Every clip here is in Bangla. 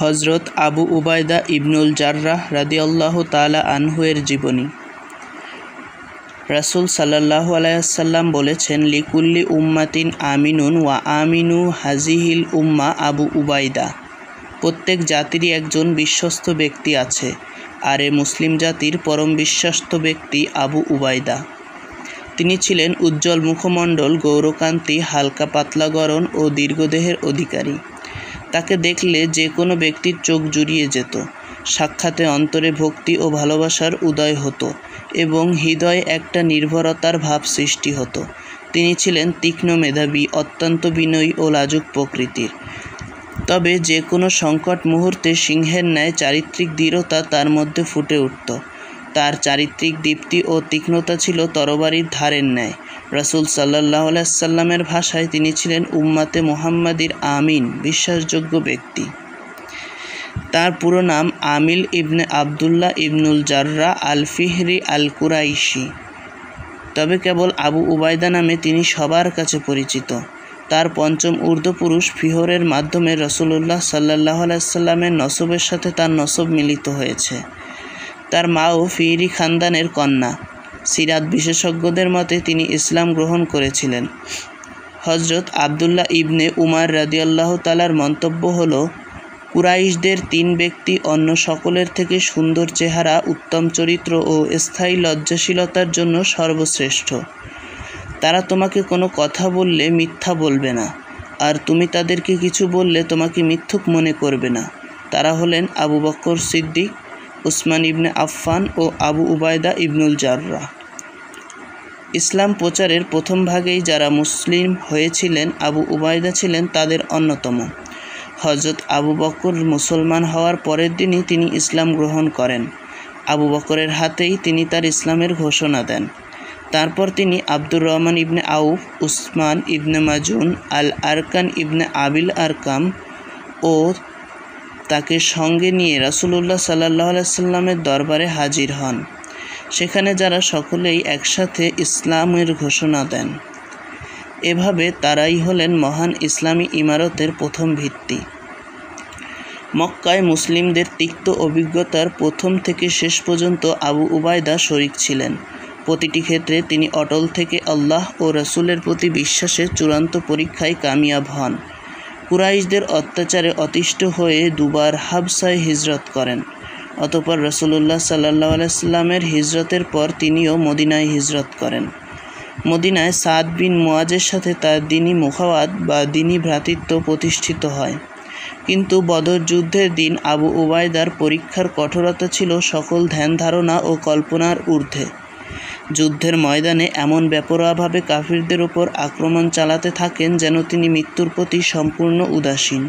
হজরত আবু উবায়দা ইবনুল জাররাহ রাদিয়াল্লাহু তাআলা আনহু এর জীবনী। রাসূল সাল্লাল্লাহু আলাইহি ওয়াসাল্লাম বলেছেন, লিকুল্লি উম্মাতিন আমিনুন ওয়া আমিনু হাজিহিল উম্মা আবু উবায়দা। প্রত্যেক জাতিরই একজন বিশ্বস্ত ব্যক্তি আছে, আর এ মুসলিম জাতির পরম বিশ্বস্ত ব্যক্তি আবু উবায়দা। তিনি ছিলেন উজ্জ্বল মুখমণ্ডল, গৌরকান্তি, হালকা পাতলা গড়ন ও দীর্ঘদেহের অধিকারী। তাকে দেখলে যে কোনো ব্যক্তির চোখ জুড়িয়ে যেত। সাক্ষাতে অন্তরে ভক্তি ও ভালোবাসার উদয় হতো এবং হৃদয়ে একটা নির্ভরতার ভাব সৃষ্টি হতো। তিনি ছিলেন তীক্ষ্ণ মেধাবী, অত্যন্ত বিনয়ী ও লাজুক প্রকৃতির। তবে যে কোনো সংকট মুহূর্তে সিংহের ন্যায় চারিত্রিক দৃঢ়তা তার মধ্যে ফুটে উঠত। তার চারিত্রিক দীপ্তি ও তীক্ষ্ণতা ছিল তরবারির ধারের ন্যায়। রাসূল সাল্লাল্লাহু আলাইহি ওয়াসাল্লামের ভাষায় তিনি ছিলেন উম্মাতে মুহাম্মাদির আমিন, বিশ্বাসযোগ্য ব্যক্তি। তার পুরো নাম আমিল ইবনে আবদুল্লাহ ইবনুল জাররাহ আল ফিহরি আল কুরাইশি। তবে কেবল আবু উবায়দা নামে তিনি সবার কাছে পরিচিত। তার পঞ্চম ঊর্ধ্বপুরুষ ফিহরের মাধ্যমে রাসূলুল্লাহ সাল্লাল্লাহু আলাইহি ওয়াসাল্লামের নসবের সাথে তার নসব মিলিত হয়েছে। তার মাও ফিহরি খানদানের কন্যা। সিরাত বিশেষজ্ঞদের মতে তিনি ইসলাম গ্রহণ করেছিলেন। হজরত আবদুল্লাহ ইবনে উমার রাদিয়াল্লাহু তাআলার মন্তব্য হলো, কুরাইশদের 3 ব্যক্তি অন্য সকলের থেকে সুন্দর চেহারা, উত্তম চরিত্র ও স্থায়ী লজ্জাশীলতার জন্য সর্বশ্রেষ্ঠ। তারা তোমাকে কোনো কথা বললে মিথ্যা বলবে না, আর তুমি তাদেরকে কিছু বললে তোমাকে মিথ্যুক মনে করবে না। তারা হলেন আবু বকর সিদ্দিক, উসমান ইবনে আফফান ও আবু উবায়দা ইবনুল জাররাহ। ইসলাম প্রচারের প্রথম ভাগেই যারা মুসলিম হয়েছিলেন, আবু উবায়দা ছিলেন তাদের অন্যতম। হজরত আবু বকর মুসলমান হওয়ার পরের দিনই তিনি ইসলাম গ্রহণ করেন। আবু বকরের হাতেই তিনি তার ইসলামের ঘোষণা দেন। তারপর তিনি আব্দুর রহমান ইবনে আউফ, উসমান ইবনে মাজুন, আল আরকান ইবনে আবিল আরকাম ও তাকে সঙ্গে নিয়ে রাসূলুল্লাহ সাল্লাল্লাহু আলাইহি ওয়াসাল্লামের দরবারে হাজির হন। সেখানে যারা সকলেই একসাথে ইসলামের ঘোষণা দেন। এভাবে তারাই হলেন মহান ইসলামী ইমারতের প্রথম ভিত্তি। মক্কায় মুসলিমদের তিক্ত অভিজ্ঞতার প্রথম থেকে শেষ পর্যন্ত আবু উবায়দা শরীক ছিলেন। প্রতিটি ক্ষেত্রে তিনি অটল থেকে আল্লাহ ও রাসূলের প্রতি বিশ্বাসের চূড়ান্ত পরীক্ষায় কামিয়াব হন। কুরাইশদের অত্যাচারে অতিষ্ঠ হয়ে দুবার হাবশায় হিজরত করেন। অতঃপর রাসূলুল্লাহ সাল্লাল্লাহু আলাইহি ওয়াসাল্লামের হিজরতের পর তিনিও মদিনায় হিজরত করেন। মদিনায় সাদ বিন মুআজের সাথে তার দ্বীনি মুখাওয়াত বা দ্বীনি ভ্রাতৃত্ব প্রতিষ্ঠিত হয়। কিন্তু বদর যুদ্ধের দিন আবু উবায়দার পরীক্ষার কঠোরতা ছিল সকল ধ্যান ধারণা ও কল্পনার ঊর্ধ্বে। যুদ্ধের ময়দানে এমন বেপরোয়াভাবে কাফিরদের ওপর আক্রমণ চালাতে থাকেন যেন তিনি মৃত্যুর প্রতি সম্পূর্ণ উদাসীন।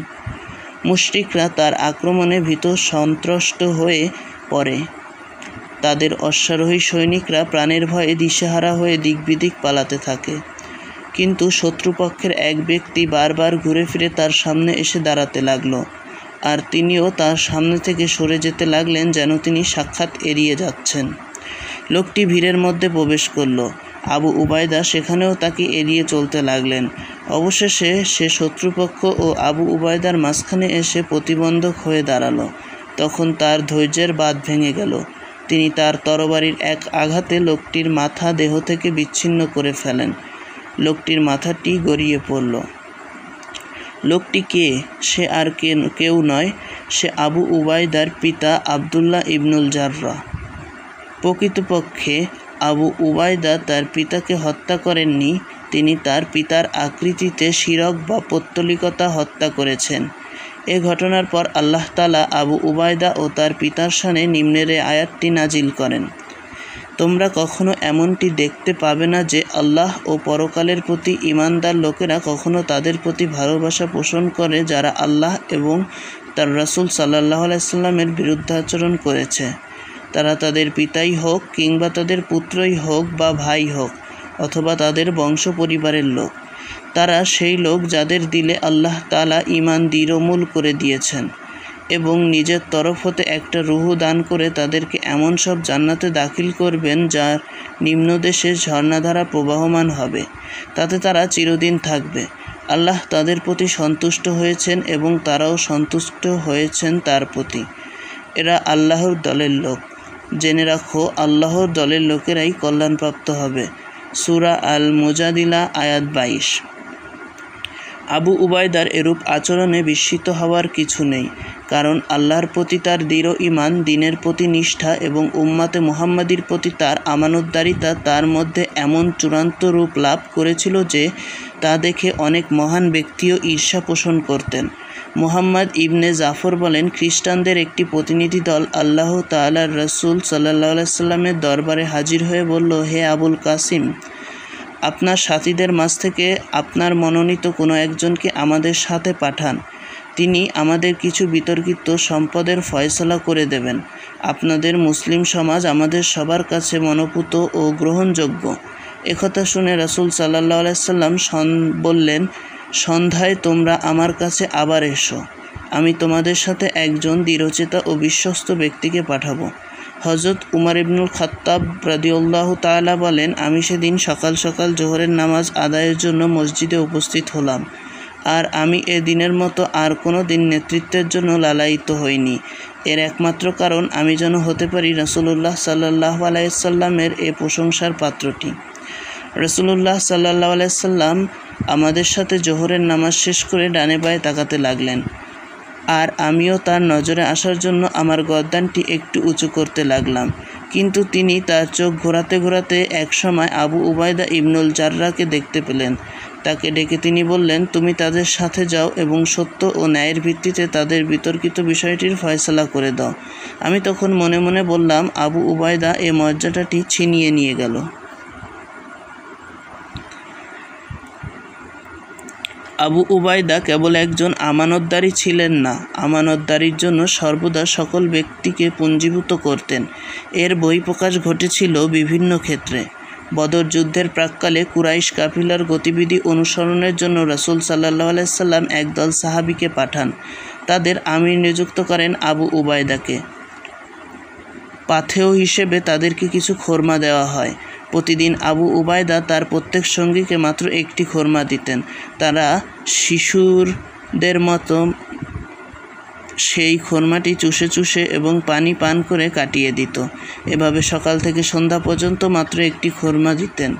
মুশরিকরা তার আক্রমণে ভীত সন্ত্রস্ত হয়ে পড়ে। তাদের অশ্বারোহী সৈনিকরা প্রাণের ভয়ে দিশেহারা হয়ে দিক বিদিক পালাতে থাকে। কিন্তু শত্রুপক্ষের এক ব্যক্তি বারবার ঘুরে ফিরে তার সামনে এসে দাঁড়াতে লাগল, আর তিনিও তার সামনে থেকে সরে যেতে লাগলেন যেন তিনি সাক্ষাৎ এড়িয়ে যাচ্ছেন। লোকটি ভিড়ের মধ্যে প্রবেশ করল। আবু উবায়দা সেখানেও তাকে এড়িয়ে চলতে লাগলেন। অবশেষে সে শত্রুপক্ষ ও আবু উবায়দার মাঝখানে এসে প্রতিবন্ধক হয়ে দাঁড়ালো। তখন তার ধৈর্যের বাঁধ ভেঙে গেল। তিনি তার তরবারির এক আঘাতে লোকটির মাথা দেহ থেকে বিচ্ছিন্ন করে ফেলেন। লোকটির মাথাটি গড়িয়ে পড়ল। লোকটি কে? সে আর কেউ নয়, সে আবু উবায়দার পিতা আবদুল্লাহ ইবনুল জাররাহ। প্রকৃতপক্ষে আবু উবায়দা তার পিতাকে হত্যা করেননি, তিনি তার পিতার আকৃতিতে শিরক বা পৌত্তলিকতা হত্যা করেছেন। এ ঘটনার পর আল্লাহ তাআলা আবু উবায়দা ও তার পিতার শানে নিম্নের আয়াতটি নাজিল করেন, তোমরা কখনো এমনটি দেখতে পাবে না যে আল্লাহ ও পরকালের প্রতি ঈমানদার লোকেরা কখনো তাদের প্রতি ভালোবাসা পোষণ করে যারা আল্লাহ এবং তার রাসূল সাল্লাল্লাহু আলাইহি ওয়াসাল্লামের বিরুদ্ধাচরণ করেছে। তারা তাদের পিতাই হোক কিংবা তাদের পুত্রই হোক বা ভাই হোক অথবা তাদের বংশ পরিবারের লোক। তারা সেই লোক যাদের দিলে আল্লাহ তাআলা ঈমান দৃঢ়মূল করে দিয়েছেন এবং নিজের তরফ হতে একটা রূহ দান করে তাদেরকে এমন সব জান্নাতে দাখিল করবেন যার নিম্নদেশে ঝর্ণাধারা প্রবাহমান হবে, তাতে তারা চিরদিন থাকবে। আল্লাহ তাদের প্রতি সন্তুষ্ট হয়েছেন এবং তারাও সন্তুষ্ট হয়েছেন তার প্রতি। এরা আল্লাহর দলের লোক। জেনে রাখো, আল্লাহর দলের লোকেরাই কল্যাণপ্রাপ্ত হবে। সূরা আল মুজাদিলা আয়াত 22। আবু উবায়দার এরূপ আচরণে বিস্মিত হওয়ার কিছু নেই, কারণ আল্লাহর প্রতি তার দৃঢ় ঈমান, দ্বীনের প্রতি নিষ্ঠা এবং উম্মতে মুহাম্মাদির প্রতি তার আমানতদারিতা তার মধ্যে এমন চূড়ান্ত রূপ লাভ করেছিল যে তা দেখে অনেক মহান ব্যক্তিও ঈর্ষা পোষণ করতেন। মুহাম্মদ ইবনে জাফর বলেন, খ্রিস্টানদের একটি প্রতিনিধি দল আল্লাহ তাআলার রাসূল সাল্লাল্লাহু আলাইহি সাল্লামের দরবারে হাজির হয়ে বলল, হে আবুল কাসিম, আপনার সাথীদের মাঝ থেকে আপনার মনোনীত কোনো একজনকে আমাদের সাথে পাঠান। তিনি আমাদের কিছু বিতর্কিত সম্পদের ফয়সালা করে দেবেন। আপনাদের মুসলিম সমাজ আমাদের সবার কাছে মনোপুত ও গ্রহণযোগ্য। একথা শুনে রাসূল সাল্লাল্লাহু আলাইহি সাল্লাম বললেন, সন্ধ্যায় তোমরা আমার কাছে আবার এসো। আমি তোমাদের সাথে একজন দৃঢ়চেতা ও বিশ্বস্ত ব্যক্তিকে পাঠাবো। হযরত উমর ইবনুল খাত্তাব রাদিয়াল্লাহু তাআলা বলেন, আমি সেদিন সকাল সকাল জোহরের নামাজ আদায়ের জন্য মসজিদে উপস্থিত হলাম। আর আমি এ দিনের মতো আর কোনো দিন নেতৃত্বের জন্য লালায়িত হইনি। এর একমাত্র কারণ আমি যেন হতে পারি রাসূলুল্লাহ সাল্লাল্লাহু আলাইহি সাল্লামের এ প্রশংসার পাত্রটি। রাসূলুল্লাহ সাল্লাল্লাহু আলাইহি সাল্লাম আমাদের সাথে জোহরের নামাজ শেষ করে ডানে বাঁয়ে তাকাতে লাগলেন, আর আমিও তার নজরে আসার জন্য আমার গর্দানটি একটু উঁচু করতে লাগলাম। কিন্তু তিনি তার চোখ ঘোরাতে ঘোরাতে একসময় আবু উবায়দা ইবনুল জাররাহকে দেখতে পেলেন। তাকে ডেকে তিনি বললেন, তুমি তাদের সাথে যাও এবং সত্য ও ন্যায়ের ভিত্তিতে তাদের বিতর্কিত বিষয়টির ফয়সালা করে দাও। আমি তখন মনে মনে বললাম, আবু উবায়দা এ মর্যাদাটি ছিনিয়ে নিয়ে গেল। আবু উবায়দা কেবল একজন আমানতদারী ছিলেন না, আমানতদারির জন্য সর্বদা সকল ব্যক্তিকে পুঞ্জীভূত করতেন। এর বহিঃপ্রকাশ ঘটেছিল বিভিন্ন ক্ষেত্রে। বদর যুদ্ধের প্রাক্কালে কুরাইশ কাফিলার গতিবিধি অনুসরণের জন্য রাসূল সাল্লাল্লাহু আলাইহি সাল্লাম একদল সাহাবীকে পাঠান। তাদের আমির নিযুক্ত করেন আবু উবায়দাকে। পাথেয় হিসেবে তাদেরকে কিছু খোরমা দেওয়া হয়। প্রতিদিন আবু উবায়দা তার প্রত্যেক সঙ্গীকে মাত্র একটি খোরমা দিতেন। তারা শিশুরদের মতো সেই খোরমাটি চুষে চুষে এবং পানি পান করে কাটিয়ে দিত। এভাবে সকাল থেকে সন্ধ্যা পর্যন্ত মাত্র একটি খোরমা দিতেন।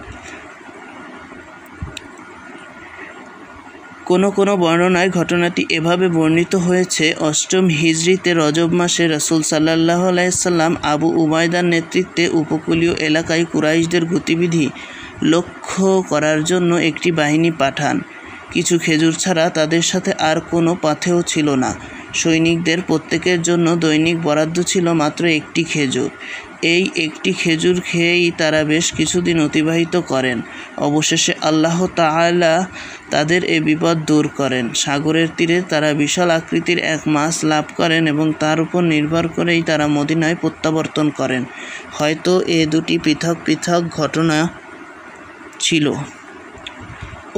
কোনো কোনো বর্ণনায় ঘটনাটি এভাবে বর্ণিত হয়েছে, অষ্টম হিজরিতে রজব মাসে রাসূল সাল্লাল্লাহু আলাইহি সাল্লাম আবু উবায়দার নেতৃত্বে উপকূলীয় এলাকায় কুরাইশদের গতিবিধি লক্ষ্য করার জন্য একটি বাহিনী পাঠান। কিছু খেজুর ছাড়া তাদের সাথে আর কোনো পাথেয় ছিল না। সৈনিকদের প্রত্যেকের জন্য দৈনিক বরাদ্দ ছিল মাত্র একটি খেজুর। এই একটি খেজুর খেয়েই তারা বেশ কিছুদিন অতিবাহিত করেন। অবশেষে আল্লাহ তাআলা তাদের এ বিপদ দূর করেন। সাগরের তীরে তারা বিশাল আকৃতির এক মাছ লাভ করেন এবং তার উপর নির্ভর করেই তারা মদিনায় প্রত্যাবর্তন করেন। হয়তো এ দুটি পৃথক পৃথক ঘটনা ছিল।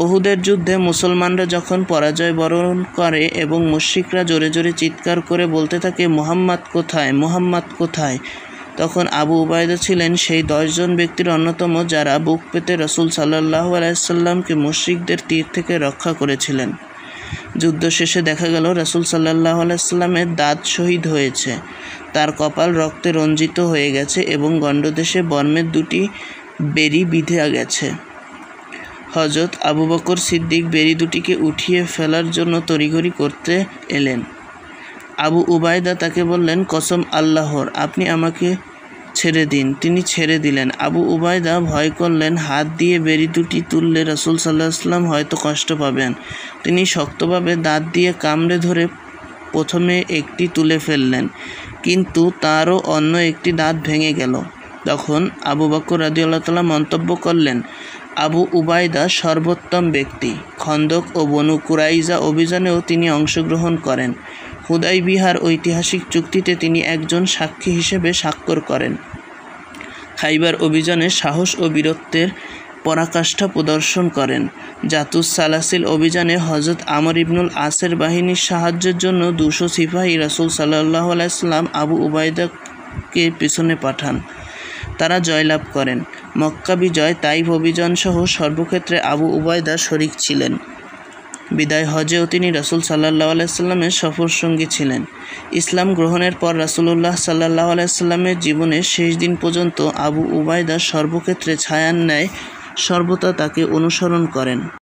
উহুদের যুদ্ধে মুসলমানরা যখন পরাজয় বরণ করে এবং মুশরিকরা জোরে জোরে চিৎকার করে বলতে থাকে, মুহাম্মদ কোথায়, মুহাম্মদ কোথায়, তখন আবু উবায়দা ছিলেন সেই 10 জন ব্যক্তির অন্যতম যারা বুক পেতে রাসূল সাল্লাল্লাহু আলাইহি সাল্লামকে মুশরিকদের তীর থেকে রক্ষা করেছিলেন। যুদ্ধ শেষে দেখা গেল রাসূল সাল্লাল্লাহু আলাইহি সাল্লামের দাঁত শহীদ হয়েছে, তার কপাল রক্তে রঞ্জিত হয়ে গেছে এবং গণ্ডদেশে বর্মের দুটি বেড়ি বিঁধে গেছে। হযরত আবু বকর সিদ্দিক বেড়ি দুটিকে উঠিয়ে ফেলার জন্য তড়িঘড়ি করতে এলেন। আবু উবায়দা তাকে বললেন, কসম আল্লাহর, আপনি আমাকে ছেড়ে দিন। তিনি ছেড়ে দিলেন। আবু উবায়দা ভয় করলেন, হাত দিয়ে বেড়ি দুটি তুললে রাসূল সাল্লাল্লাহু আলাইহি সাল্লাম হয়তো কষ্ট পাবেন। তিনি শক্তভাবে দাঁত দিয়ে কামড়ে ধরে প্রথমে একটি তুলে ফেললেন, কিন্তু তারও অন্য একটি দাঁত ভেঙে গেল। তখন আবু বকর রাদিয়াল্লাহু তাআলা মন্তব্য করলেন, আবু উবায়দা সর্বোত্তম ব্যক্তি। খন্দক ও বনু কুরাইজা অভিযানেও তিনি অংশগ্রহণ করেন। হুদাইবিয়ার ঐতিহাসিক চুক্তিতে তিনি একজন সাক্ষী হিসেবে স্বাক্ষর করেন। খাইবার অভিযানে সাহস ও বীরত্বের পরাকাষ্ঠা প্রদর্শন করেন। জাতুস সালাসিল অভিযানে হযরত আমর ইবনুল আসের বাহিনীর সাহায্যের জন্য 200 সিপাহী রাসূল সাল্লাল্লাহু আলাইহি সাল্লাম আবু উবায়দাকে পিছনে পাঠান। তারা জয়লাভ করেন। মক্কা বিজয়, তাইফ অভিযান সহ সর্বক্ষেত্রে আবু উবায়দা শরীক ছিলেন। বিদায় হজেও তিনি রাসূল সাল্লাল্লাহু আলাইহি সাল্লামের সফরসঙ্গী ছিলেন। ইসলাম গ্রহণের পর রাসূলুল্লাহ সাল্লাল্লাহু আলাইহি সাল্লামের জীবনের শেষ দিন পর্যন্ত আবু উবাইদা সর্বক্ষেত্রে ছায়ার ন্যায় সর্বদা তাকে অনুসরণ করেন।